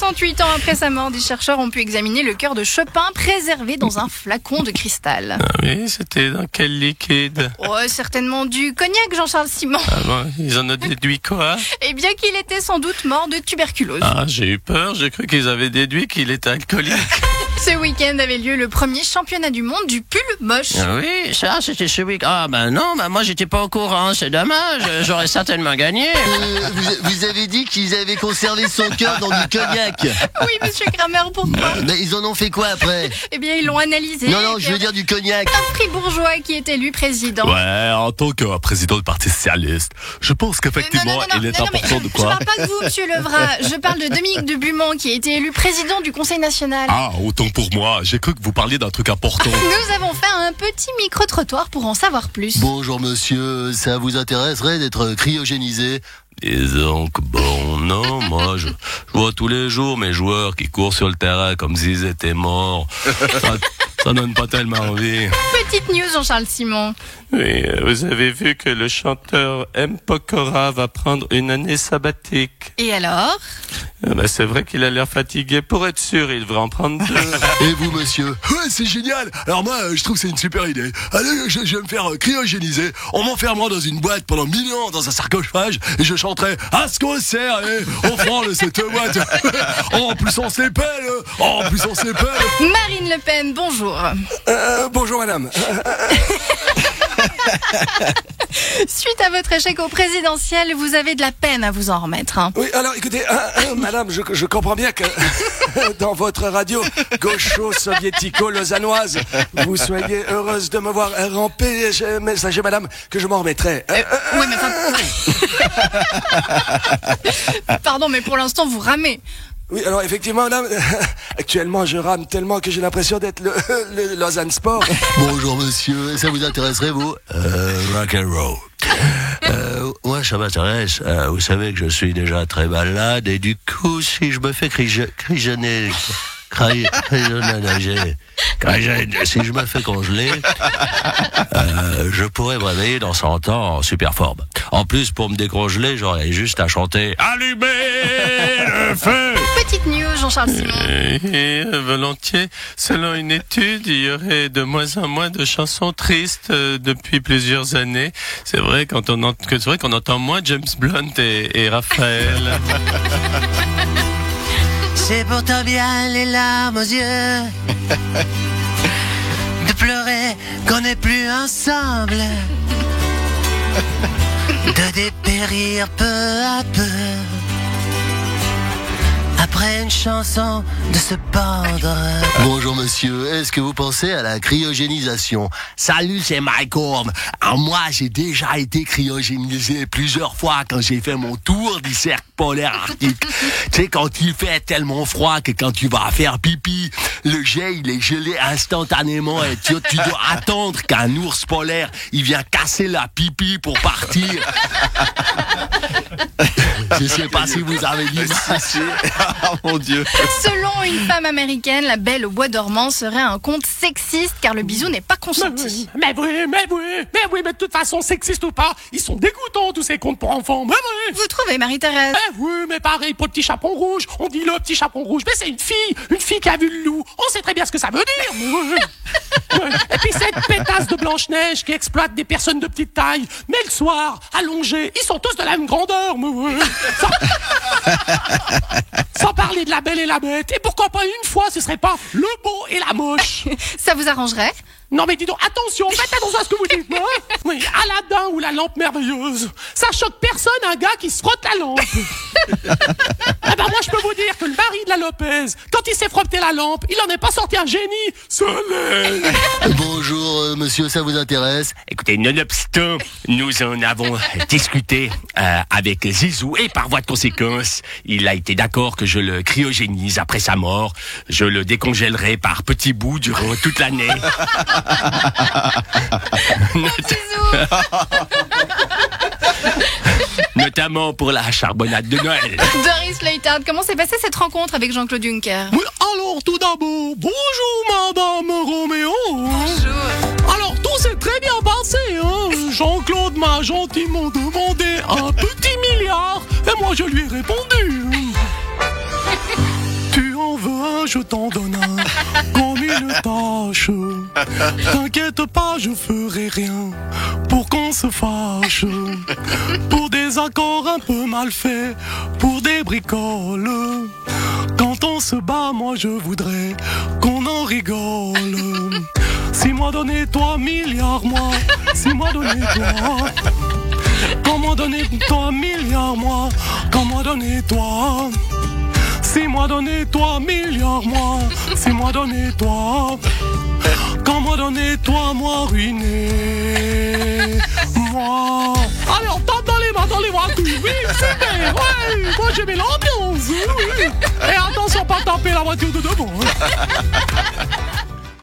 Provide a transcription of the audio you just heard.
68 ans après sa mort, des chercheurs ont pu examiner le cœur de Chopin préservé dans un flacon de cristal. Ah oui, c'était dans quel liquide? Oh, certainement du cognac, Jean-Charles Simon. Ah bon, ils en ont déduit quoi? Eh bien qu'il était sans doute mort de tuberculose. Ah, j'ai eu peur, j'ai cru qu'ils avaient déduit qu'il était alcoolique. Ce week-end avait lieu le premier championnat du monde du pull moche. Ah oui, ça c'était ce week-end. Ah ben non, moi j'étais pas au courant, c'est dommage, j'aurais certainement gagné. Vous avez dit qu'ils avaient conservé son cœur dans du cognac. Oui, monsieur Kramer, pourquoi? Mais ils en ont fait quoi après? Eh bien, ils l'ont analysé. Non, je veux dire du cognac. Un fribourgeois qui est élu président. Ouais, en tant que président du Parti Socialiste, je pense qu'effectivement, il est important de Je quoi? parle pas de vous, monsieur Levrat. Je parle de Dominique de Bumont qui a été élu président du Conseil national. Ah, autant pour moi, j'ai cru que vous parliez d'un truc important. Nous avons fait un petit micro-trottoir pour en savoir plus. Bonjour monsieur, ça vous intéresserait d'être cryogénisé? Disons que bon, non, moi je vois tous les jours mes joueurs qui courent sur le terrain comme s'ils étaient morts. Ça donne pas tellement envie. Petite news, Jean-Charles Simon. Oui, vous avez vu que le chanteur M. Pokora va prendre une année sabbatique. Et alors? C'est vrai qu'il a l'air fatigué. Pour être sûr, il devrait en prendre 2. Et vous monsieur? Ouais, c'est génial. Alors moi, je trouve que c'est une super idée. Allez, je vais me faire cryogéniser. On m'enfermera dans une boîte pendant 1000 ans dans un sarcophage et je chanterai à ce qu'on sert, allez, on prend cette boîte. Oh, en plus on se les pèle. Oh, en plus on se les pèle. Marine Le Pen, bonjour. Bonjour madame. Suite à votre échec au présidentiel, vous avez de la peine à vous en remettre. Hein. Oui, alors écoutez, madame, je comprends bien que dans votre radio gaucho-soviético-lausannoise, vous soyez heureuse de me voir ramper. Mais sachez madame que je m'en remettrai. Oui, mais pardon, mais pour l'instant, vous ramez. Oui, alors effectivement, madame, actuellement je rame tellement que j'ai l'impression d'être le Lausanne Sport. Bonjour monsieur, ça vous intéresserait vous? Rock and roll. Moi ça m'intéresse, vous savez que je suis déjà très malade et du coup si je me fais si je me fais congeler, je pourrais me réveiller dans 100 ans en super forme. En plus, pour me décongeler, j'aurais juste à chanter Allumez le feu. Petite news, Jean-Charles Simon. Volontiers. Selon une étude, il y aurait de moins en moins de chansons tristes depuis plusieurs années. C'est vrai qu'on entend moins James Blunt et Raphaël. C'est pourtant bien les larmes aux yeux de pleurer qu'on n'est plus ensemble, de dépérir peu à peu après une chanson, de se pendre. Bonjour monsieur, est-ce que vous pensez à la cryogénisation? Salut, c'est Mike Horn. Alors, moi, j'ai déjà été cryogénisé plusieurs fois quand j'ai fait mon tour du cercle polaire arctique. Tu sais, quand il fait tellement froid que quand tu vas faire pipi, le jet, il est gelé instantanément et tu dois attendre qu'un ours polaire, il vient casser la pipi pour partir. Je sais pas si vous avez dit ça. Oh mon Dieu. Selon une femme américaine, la Belle au bois dormant serait un conte sexiste car le bisou n'est pas consenti. Mais oui, mais de toute façon, sexiste ou pas, ils sont dégoûtants tous ces contes pour enfants, mais oui. Vous trouvez, Marie-Thérèse? Oui, mais pareil pour le petit chaperon rouge, on dit le petit chaperon rouge, mais c'est une fille qui a vu le loup, on sait très bien ce que ça veut dire. Ouais. Et puis cette pétasse de Blanche-Neige qui exploite des personnes de petite taille, mais le soir, allongés, ils sont tous de la même grandeur. Sans parler de la Belle et la Bête, et pourquoi pas une fois, ce serait pas le beau et la moche. Ça vous arrangerait? Non mais dis donc, attention, faites attention à ce que vous dites, hein. Oui, Aladdin ou la lampe merveilleuse, ça choque personne un gars qui se frotte la lampe. Eh ben moi je peux vous dire que le mari de la Lopez, quand il s'est frotté la lampe, il en est pas sorti un génie. Soleil. Bonjour monsieur, ça vous intéresse? Écoutez, nonobstant, nous en avons discuté avec Zizou et par voie de conséquence, il a été d'accord que je le cryogénise après sa mort. Je le décongèlerai par petits bouts durant toute l'année. Notamment pour la charbonnade de Noël. Doris Leitard, comment s'est passée cette rencontre avec Jean-Claude Juncker? Oui, alors tout d'abord, bonjour Madame Roméo. Bonjour. Alors tout s'est très bien passé, hein. Jean-Claude m'a gentiment demandé un petit milliard et moi je lui ai répondu. m'en veux un, je t'en donne un, comme une tâche. T'inquiète pas, je ferai rien pour qu'on se fâche. Pour des accords un peu mal faits, pour des bricoles. Quand on se bat, moi je voudrais qu'on en rigole. 6 mois donné, toi, milliards, moi. 6 mois donné, toi. Comment donner toi, milliards, moi. Comment donner toi. 6 mois donné, toi, milliards, moi. 6 mois donné, toi. Comment donner toi, moi, ruiné. Moi. Allez, on tape dans les mains, dans les bras, oui, super, ouais. Moi, j'aimais l'ambiance, oui. Et attention, pas taper la voiture de devant.